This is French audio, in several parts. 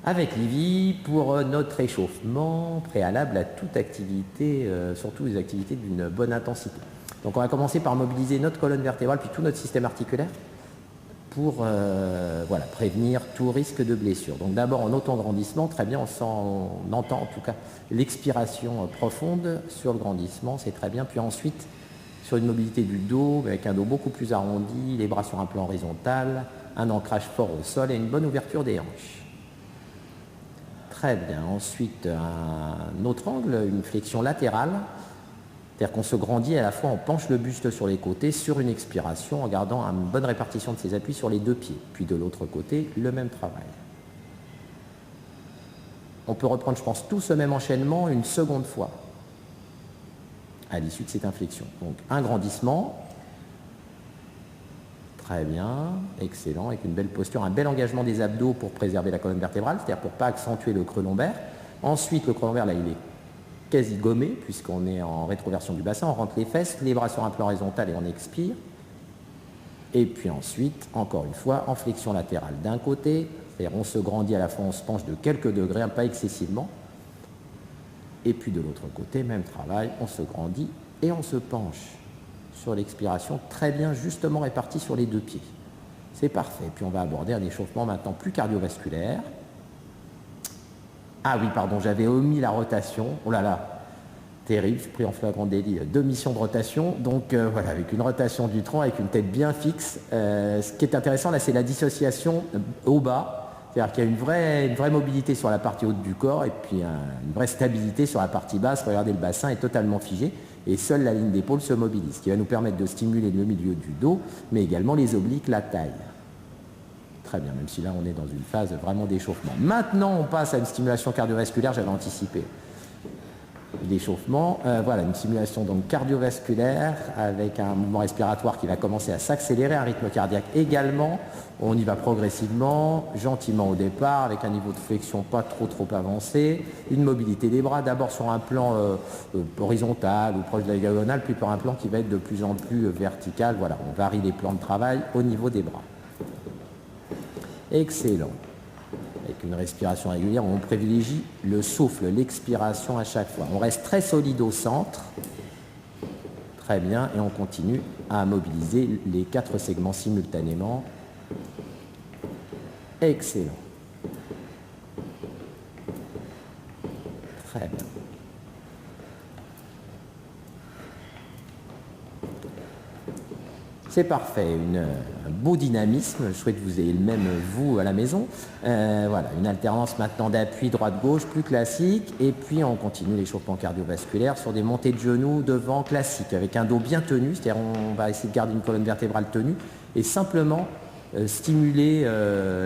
avec Livy pour notre échauffement préalable à toute activité, surtout les activités d'une bonne intensité. Donc on va commencer par mobiliser notre colonne vertébrale puis tout notre système articulaire pour voilà, prévenir tout risque de blessure. Donc d'abord en auto-grandissement, très bien, on entend en tout cas l'expiration profonde sur le grandissement, c'est très bien. Puis ensuite, sur une mobilité du dos, avec un dos beaucoup plus arrondi, les bras sur un plan horizontal, un ancrage fort au sol et une bonne ouverture des hanches. Très bien. Ensuite, un autre angle, une flexion latérale. C'est-à-dire qu'on se grandit et à la fois on penche le buste sur les côtés sur une expiration en gardant une bonne répartition de ses appuis sur les deux pieds. Puis de l'autre côté, le même travail. On peut reprendre, je pense, tout ce même enchaînement une seconde fois à l'issue de cette inflexion. Donc un grandissement. Très bien, excellent, avec une belle posture, un bel engagement des abdos pour préserver la colonne vertébrale, c'est-à-dire pour ne pas accentuer le creux lombaire. Ensuite, le creux lombaire, là, il est quasi gommé, puisqu'on est en rétroversion du bassin. On rentre les fesses, les bras sur un plan horizontal et on expire. Et puis ensuite, encore une fois, en flexion latérale d'un côté, c'est-à-dire on se grandit à la fois, on se penche de quelques degrés, pas excessivement. Et puis de l'autre côté, même travail, on se grandit et on se penche. Sur l'expiration, très bien, justement réparti sur les deux pieds. C'est parfait. Puis on va aborder un échauffement maintenant plus cardiovasculaire. Ah oui, pardon, j'avais omis la rotation. Oh là là, terrible, je suis pris en flagrant délit de mission de rotation. Donc voilà, avec une rotation du tronc, avec une tête bien fixe. Ce qui est intéressant là, c'est la dissociation au bas. C'est-à-dire qu'il y a une vraie mobilité sur la partie haute du corps et puis une vraie stabilité sur la partie basse. Regardez, le bassin est totalement figé. Et seule la ligne d'épaule se mobilise, ce qui va nous permettre de stimuler le milieu du dos, mais également les obliques, la taille. Très bien, même si là on est dans une phase vraiment d'échauffement. Maintenant on passe à une stimulation cardiovasculaire, j'avais anticipé l'échauffement. Voilà, une stimulation donc cardiovasculaire avec un mouvement respiratoire qui va commencer à s'accélérer, un rythme cardiaque également. On y va progressivement, gentiment au départ, avec un niveau de flexion pas trop avancé, une mobilité des bras, d'abord sur un plan horizontal ou proche de la diagonale, puis par un plan qui va être de plus en plus vertical. Voilà, on varie les plans de travail au niveau des bras. Excellent. Avec une respiration régulière, on privilégie le souffle, l'expiration à chaque fois. On reste très solide au centre. Très bien, et on continue à mobiliser les 4 segments simultanément. Excellent. Très bien. C'est parfait, un beau dynamisme, je souhaite que vous ayez le même vous à la maison. Voilà, une alternance maintenant d'appui droite-gauche plus classique, et puis on continue l'échauffement cardiovasculaire sur des montées de genoux devant classiques, avec un dos bien tenu, c'est-à-dire on va essayer de garder une colonne vertébrale tenue, et simplement stimuler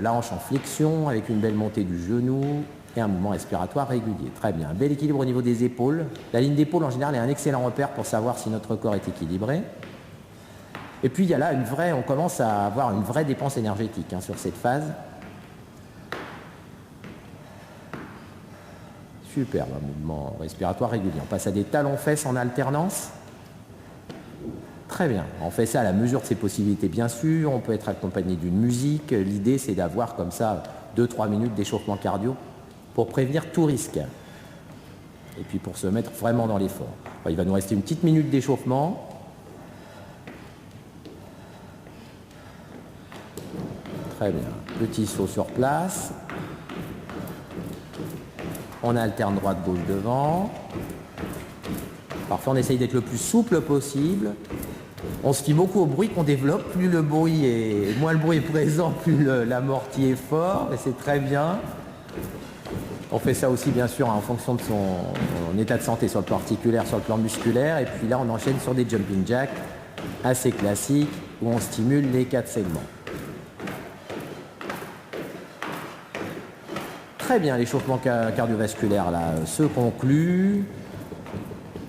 la hanche en flexion avec une belle montée du genou et un mouvement respiratoire régulier. Très bien, un bel équilibre au niveau des épaules. La ligne d'épaule en général est un excellent repère pour savoir si notre corps est équilibré. Et puis il y a là on commence à avoir une vraie dépense énergétique sur cette phase. Super, un mouvement respiratoire régulier. On passe à des talons-fesses en alternance. Très bien, on fait ça à la mesure de ses possibilités bien sûr. On peut être accompagné d'une musique. L'idée c'est d'avoir comme ça 2-3 minutes d'échauffement cardio pour prévenir tout risque. Et puis pour se mettre vraiment dans l'effort. Il va nous rester une petite minute d'échauffement. Très bien. Petit saut sur place. On alterne droite-gauche devant. Parfois, on essaye d'être le plus souple possible. On se fie beaucoup au bruit qu'on développe. Moins le bruit est présent, plus l'amorti est fort. Et c'est très bien. On fait ça aussi, bien sûr, en fonction de son état de santé sur le plan articulaire, sur le plan musculaire. Et puis là, on enchaîne sur des jumping jacks assez classiques où on stimule les 4 segments. Très bien, l'échauffement cardiovasculaire là se conclut.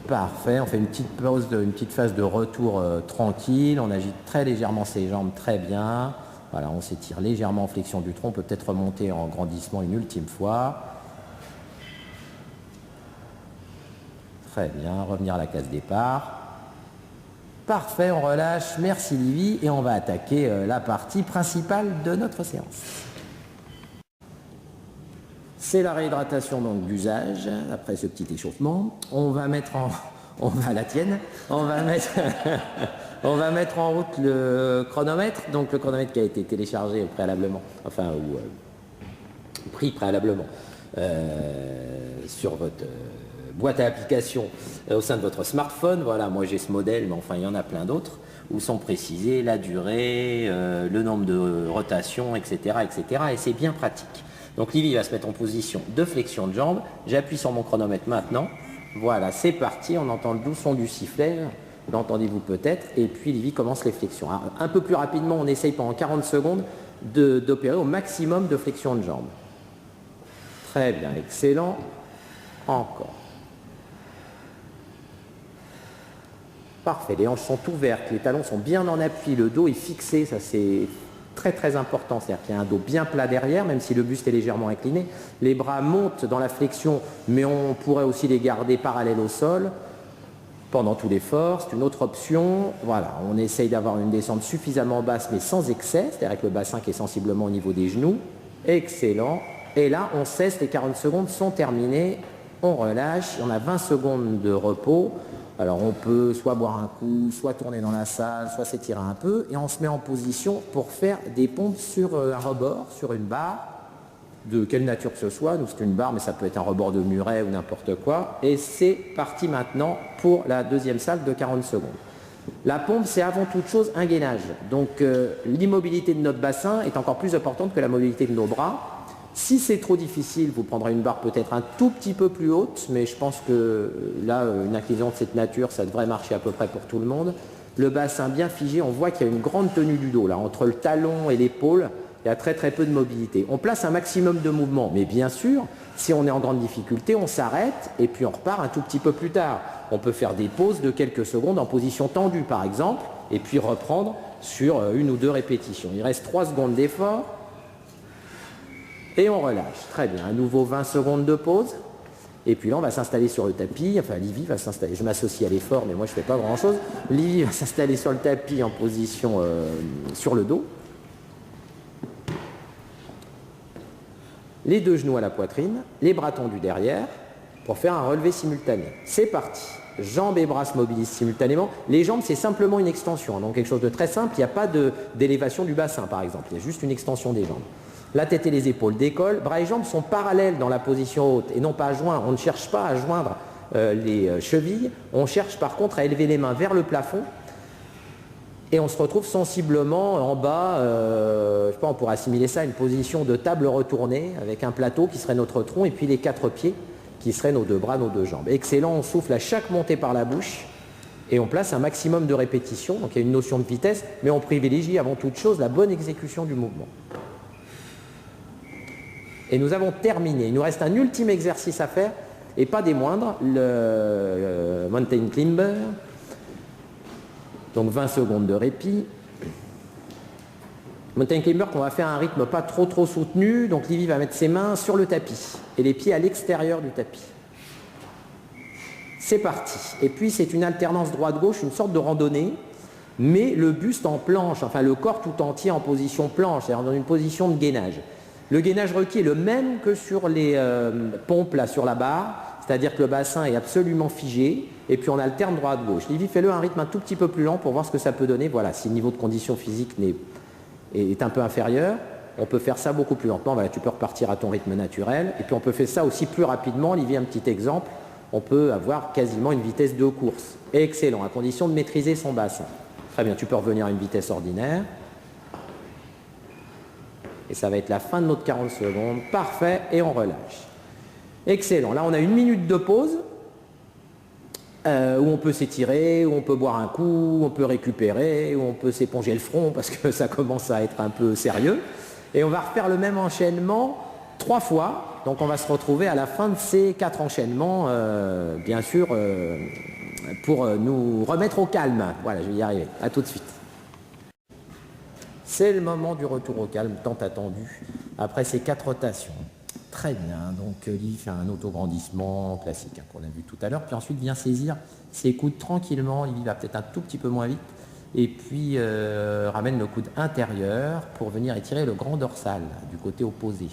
Parfait, on fait une petite pause, une petite phase de retour tranquille. On agite très légèrement ses jambes, très bien. Voilà, on s'étire légèrement en flexion du tronc. On peut peut-être remonter en grandissement une ultime fois. Très bien, revenir à la case départ. Parfait, on relâche. Merci Livy. Et on va attaquer la partie principale de notre séance. C'est la réhydratation donc d'usage, après ce petit échauffement. On va mettre en... On va à la tienne. On va mettre... On va mettre en route le chronomètre, donc le chronomètre qui a été téléchargé préalablement, enfin, ou pris préalablement sur votre boîte à applications au sein de votre smartphone. Voilà, moi j'ai ce modèle, mais enfin il y en a plein d'autres, où sont précisées la durée, le nombre de rotations, etc., etc. Et c'est bien pratique. Donc Livy va se mettre en position de flexion de jambe. J'appuie sur mon chronomètre maintenant. Voilà, c'est parti. On entend le doux son du sifflet. L'entendez-vous peut-être. Et puis Livy commence les flexions. Alors, un peu plus rapidement, on essaye pendant 40 secondes d'opérer au maximum de flexion de jambe. Très bien, excellent. Encore. Parfait, les hanches sont ouvertes, les talons sont bien en appui, le dos est fixé, ça c'est très très important, c'est-à-dire qu'il y a un dos bien plat derrière, même si le buste est légèrement incliné. Les bras montent dans la flexion, mais on pourrait aussi les garder parallèles au sol pendant tout l'effort, c'est une autre option. Voilà, on essaye d'avoir une descente suffisamment basse, mais sans excès, c'est-à-dire avec le bassin qui est sensiblement au niveau des genoux. Excellent. Et là, on cesse, les 40 secondes sont terminées, on relâche, on a 20 secondes de repos. Alors on peut soit boire un coup, soit tourner dans la salle, soit s'étirer un peu, et on se met en position pour faire des pompes sur un rebord, sur une barre, de quelle nature que ce soit. Nous c'est une barre, mais ça peut être un rebord de muret ou n'importe quoi. Et c'est parti maintenant pour la deuxième salle de 40 secondes. La pompe, c'est avant toute chose un gainage. Donc l'immobilité de notre bassin est encore plus importante que la mobilité de nos bras. Si c'est trop difficile, vous prendrez une barre peut-être un tout petit peu plus haute, mais je pense que là, une inclinaison de cette nature, ça devrait marcher à peu près pour tout le monde. Le bassin bien figé, on voit qu'il y a une grande tenue du dos. Là, entre le talon et l'épaule, il y a très très peu de mobilité. On place un maximum de mouvement, mais bien sûr, si on est en grande difficulté, on s'arrête et puis on repart un tout petit peu plus tard. On peut faire des pauses de quelques secondes en position tendue, par exemple, et puis reprendre sur une ou deux répétitions. Il reste 3 secondes d'effort. Et on relâche. Très bien. À nouveau 20 secondes de pause. Et puis là, on va s'installer sur le tapis. Enfin, Livy va s'installer. Je m'associe à l'effort, mais moi, je ne fais pas grand-chose. Livy va s'installer sur le tapis en position sur le dos. Les deux genoux à la poitrine, les bras tendus derrière pour faire un relevé simultané. C'est parti. Jambes et bras se mobilisent simultanément. Les jambes, c'est simplement une extension. Donc, quelque chose de très simple. Il n'y a pas d'élévation du bassin, par exemple. Il y a juste une extension des jambes. La tête et les épaules décollent, bras et jambes sont parallèles dans la position haute et non pas à joindre. On ne cherche pas à joindre les chevilles, on cherche par contre à élever les mains vers le plafond et on se retrouve sensiblement en bas, je sais pas, on pourrait assimiler ça à une position de table retournée avec un plateau qui serait notre tronc et puis les 4 pieds qui seraient nos 2 bras, nos 2 jambes. Excellent, on souffle à chaque montée par la bouche et on place un maximum de répétitions, donc il y a une notion de vitesse, mais on privilégie avant toute chose la bonne exécution du mouvement. Et nous avons terminé. Il nous reste un ultime exercice à faire, et pas des moindres, le Mountain Climber. Donc 20 secondes de répit. Mountain Climber qu'on va faire à un rythme pas trop soutenu. Donc Livy va mettre ses mains sur le tapis et les pieds à l'extérieur du tapis. C'est parti. Et puis c'est une alternance droite-gauche, une sorte de randonnée, mais le buste en planche, enfin le corps tout entier en position planche, c'est-à-dire dans une position de gainage. Le gainage requis est le même que sur les pompes là sur la barre, c'est-à-dire que le bassin est absolument figé et puis on alterne droite-gauche. Livy, fais-le à un rythme un tout petit peu plus lent pour voir ce que ça peut donner. Voilà, si le niveau de condition physique est un peu inférieur, on peut faire ça beaucoup plus lentement. Voilà, tu peux repartir à ton rythme naturel et puis on peut faire ça aussi plus rapidement. Livy, un petit exemple, on peut avoir quasiment une vitesse de course. Excellent, à condition de maîtriser son bassin. Très bien, tu peux revenir à une vitesse ordinaire. Et ça va être la fin de notre 40 secondes. Parfait, et on relâche. Excellent. Là, on a 1 minute de pause où on peut s'étirer, où on peut boire un coup, où on peut récupérer, où on peut s'éponger le front parce que ça commence à être un peu sérieux. Et on va refaire le même enchaînement 3 fois. Donc, on va se retrouver à la fin de ces 4 enchaînements, bien sûr, pour nous remettre au calme. Voilà, je vais y arriver. À tout de suite. C'est le moment du retour au calme, tant attendu, après ces 4 rotations. Très bien, donc Livy fait un autograndissement classique qu'on a vu tout à l'heure, puis ensuite vient saisir ses coudes tranquillement, Livy va peut-être un tout petit peu moins vite, et puis ramène le coude intérieur pour venir étirer le grand dorsal du côté opposé.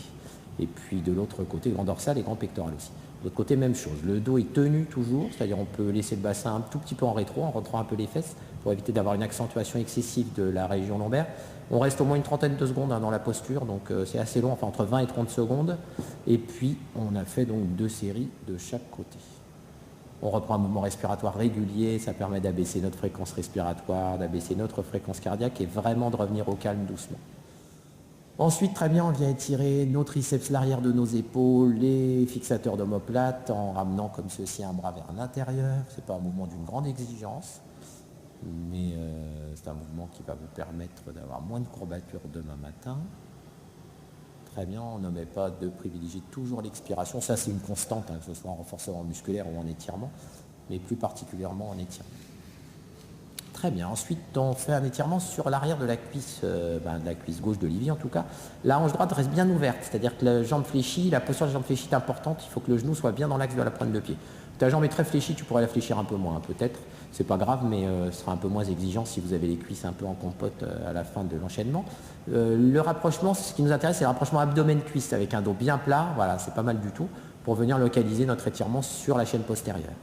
Et puis de l'autre côté, grand dorsal et grand pectoral aussi. De l'autre côté, même chose. Le dos est tenu toujours, c'est-à-dire on peut laisser le bassin un tout petit peu en rétro, en rentrant un peu les fesses, pour éviter d'avoir une accentuation excessive de la région lombaire. On reste au moins une trentaine de secondes dans la posture, donc c'est assez long, enfin entre 20 et 30 secondes. Et puis on a fait donc 2 séries de chaque côté. On reprend un mouvement respiratoire régulier, ça permet d'abaisser notre fréquence respiratoire, d'abaisser notre fréquence cardiaque et vraiment de revenir au calme doucement. Ensuite, très bien, on vient étirer nos triceps, l'arrière de nos épaules, les fixateurs d'omoplate en ramenant comme ceci un bras vers l'intérieur. Ce n'est pas un mouvement d'une grande exigence, mais c'est un mouvement qui va vous permettre d'avoir moins de courbatures demain matin. Très bien, on n'omet pas de privilégier toujours l'expiration. Ça, c'est une constante, hein, que ce soit en renforcement musculaire ou en étirement, mais plus particulièrement en étirement. Très bien. Ensuite, on fait un étirement sur l'arrière de la cuisse gauche d'Olivier en tout cas. La hanche droite reste bien ouverte, c'est-à-dire que la jambe fléchie, la posture de la jambe fléchie est importante. Il faut que le genou soit bien dans l'axe de la pointe de pied. Ta jambe est très fléchie, tu pourrais la fléchir un peu moins, peut-être. C'est pas grave, mais ce sera un peu moins exigeant si vous avez les cuisses un peu en compote à la fin de l'enchaînement. Le rapprochement, ce qui nous intéresse, c'est le rapprochement abdomen-cuisse avec un dos bien plat. Voilà, c'est pas mal du tout pour venir localiser notre étirement sur la chaîne postérieure.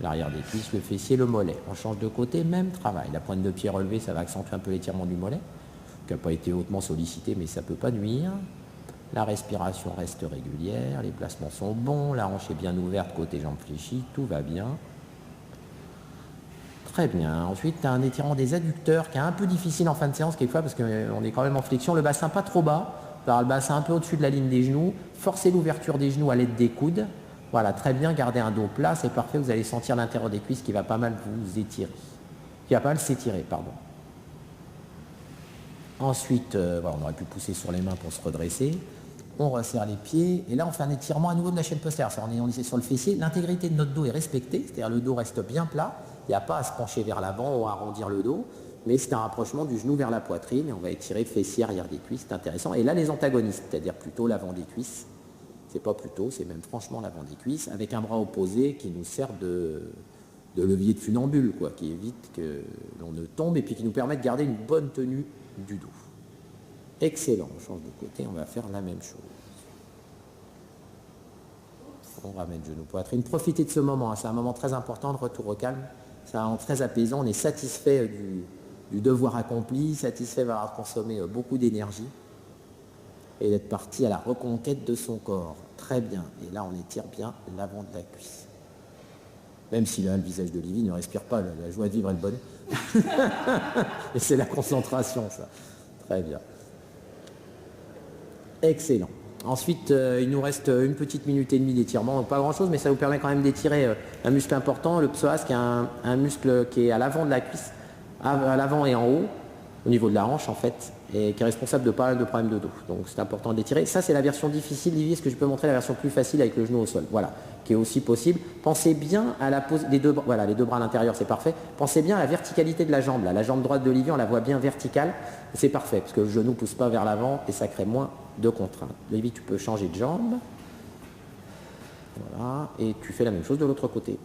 L'arrière des cuisses, le fessier, le mollet. On change de côté, même travail. La pointe de pied relevée, ça va accentuer un peu l'étirement du mollet, qui n'a pas été hautement sollicité, mais ça ne peut pas nuire. La respiration reste régulière, les placements sont bons, la hanche est bien ouverte, côté jambes fléchies, tout va bien. Très bien. Ensuite, tu as un étirement des adducteurs qui est un peu difficile en fin de séance, quelquefois, parce qu'on est quand même en flexion. Le bassin pas trop bas, le bassin un peu au-dessus de la ligne des genoux. Forcez l'ouverture des genoux à l'aide des coudes. Voilà, très bien, gardez un dos plat, c'est parfait, vous allez sentir l'intérieur des cuisses qui va pas mal vous étirer. Qui va pas mal s'étirer, pardon. Ensuite, voilà, on aurait pu pousser sur les mains pour se redresser. On resserre les pieds, et là on fait un étirement à nouveau de la chaîne postérieure. On est sur le fessier, l'intégrité de notre dos est respectée, c'est-à-dire le dos reste bien plat, il n'y a pas à se pencher vers l'avant ou à arrondir le dos, mais c'est un rapprochement du genou vers la poitrine, et on va étirer fessier, arrière des cuisses, c'est intéressant. Et là les antagonistes, c'est-à-dire plutôt l'avant des cuisses. C'est pas plutôt, c'est même franchement l'avant des cuisses, avec un bras opposé qui nous sert de levier de funambule, quoi, qui évite que l'on ne tombe et puis qui nous permet de garder une bonne tenue du dos. Excellent, on change de côté, on va faire la même chose. On ramène genou poitrine. Profitez de ce moment, hein, c'est un moment très important de retour au calme, c'est un moment très apaisant, on est satisfait du devoir accompli, satisfait d'avoir consommé beaucoup d'énergie et d'être parti à la reconquête de son corps. Très bien. Et là, on étire bien l'avant de la cuisse. Même si là, le visage d'Olivier ne respire pas, la joie de vivre est bonne. Et c'est la concentration, ça. Très bien. Excellent. Ensuite, il nous reste une petite minute et demie d'étirement. Pas grand-chose, mais ça vous permet quand même d'étirer un muscle important, le psoas, qui est un muscle qui est à l'avant de la cuisse, à l'avant et en haut, au niveau de la hanche en fait, et qui est responsable de pas mal de problèmes de dos. Donc c'est important d'étirer. Ça c'est la version difficile, Olivier. Est-ce que je peux montrer la version plus facile avec le genou au sol? Voilà, qui est aussi possible. Pensez bien à la pose des deux bras, voilà, les deux bras à l'intérieur, c'est parfait. Pensez bien à la verticalité de la jambe. Là. La jambe droite d'Olivier, on la voit bien verticale. C'est parfait, parce que le genou ne pousse pas vers l'avant et ça crée moins de contraintes. Olivier, tu peux changer de jambe. Voilà, et tu fais la même chose de l'autre côté.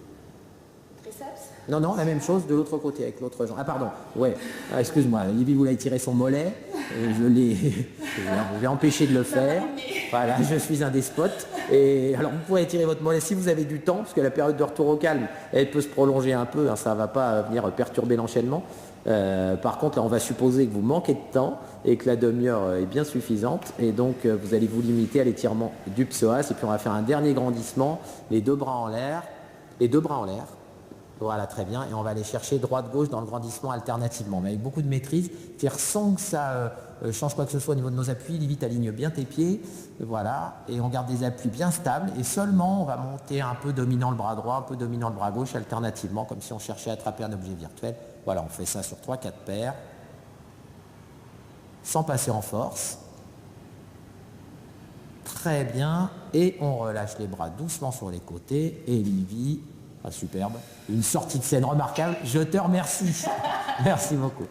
Non, non, la même chose de l'autre côté, avec l'autre jambe. Ah, pardon, ouais, excuse-moi, Olivier voulait tirer son mollet, et je l'ai empêché de le faire. Voilà, je suis un despote. Et alors, vous pourrez étirer votre mollet si vous avez du temps, parce que la période de retour au calme, elle peut se prolonger un peu, hein, ça ne va pas venir perturber l'enchaînement. Par contre, là, on va supposer que vous manquez de temps et que la demi-heure est bien suffisante. Et donc, vous allez vous limiter à l'étirement du psoas. Et puis, on va faire un dernier grandissement, les deux bras en l'air, les deux bras en l'air. Voilà, très bien. Et on va aller chercher droite-gauche dans le grandissement alternativement, mais avec beaucoup de maîtrise. C'est-à-dire sans que ça change quoi que ce soit au niveau de nos appuis. Limite, aligne bien tes pieds. Voilà. Et on garde des appuis bien stables. Et seulement, on va monter un peu dominant le bras droit, un peu dominant le bras gauche alternativement, comme si on cherchait à attraper un objet virtuel. Voilà, on fait ça sur 3-4 paires. Sans passer en force. Très bien. Et on relâche les bras doucement sur les côtés. Et Livy. Ah, superbe. Une sortie de scène remarquable. Je te remercie. Merci beaucoup.